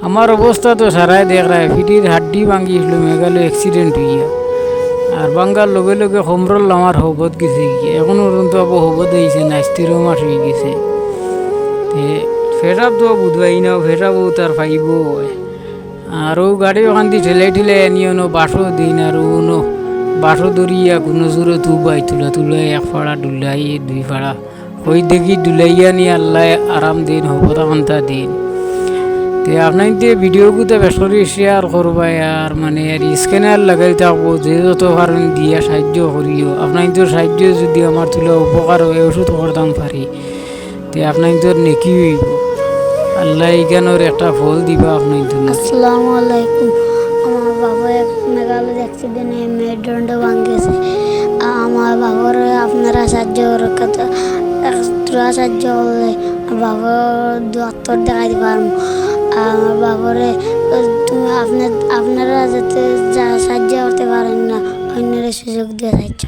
আমার অবস্থা তো সারাই দেখ রায়, পিঠির হাড্ডি ভাঙিছিল মেঘালয় অ্যাক্সিডেন্ট হইয়া। আর বাঙ্গার লগে লগে হোমরল আমার হবত গেছে গিয়ে, এখন পর্যন্ত আবার হবত হয়েছে না, 13 মাস হয়ে গেছে। তে ফেরাব তো বুধবাই না, ফেরাবো তার ফাইব। আর ও গাড়ি ওখান দিয়ে ঠেলাই ঠেলাই আনিও নো, বাসও দিন আর ও নো বাসও ধরিয়া কোনো জোরে তুবাই তুলাই এক ফাড়া ডুলাই দুই ফাড়া ওই দেখি ডুলাইয়া নিয়ে আল্লাহ আরাম দিন হবত আন্তা দিন। তে আপনার দিয়ে ভিডিওগুলো বেশ করে শেয়ার করবাই, আর মানে আর স্ক্যানার লাগাই থাকবো, যে যত কারণ দিয়া সাহায্য করিও। আপনার তো সাহায্য যদি আমার তুলে উপকার হয়ে ওষুধ করতাম পারি, তে আপনার তো নেকি হইব, আল্লাহ এখানোর একটা ফল দিবা আপনার জন্য। আসসালামু আলাইকুম। আমার বাবা এক মেঘালয় অ্যাক্সিডেন্টে মেরুদণ্ড ভাঙিয়েছে। আমার বাবার আপনারা সাহায্য কথা তোরা সাহায্য করলে বাবার ডাক্তার দেখাইতে পারবো। আমার বাবারে তুমি আপনারা যাতে সাহায্য করতে পারেন না, অন্যের সুযোগ দিয়ে সাহায্য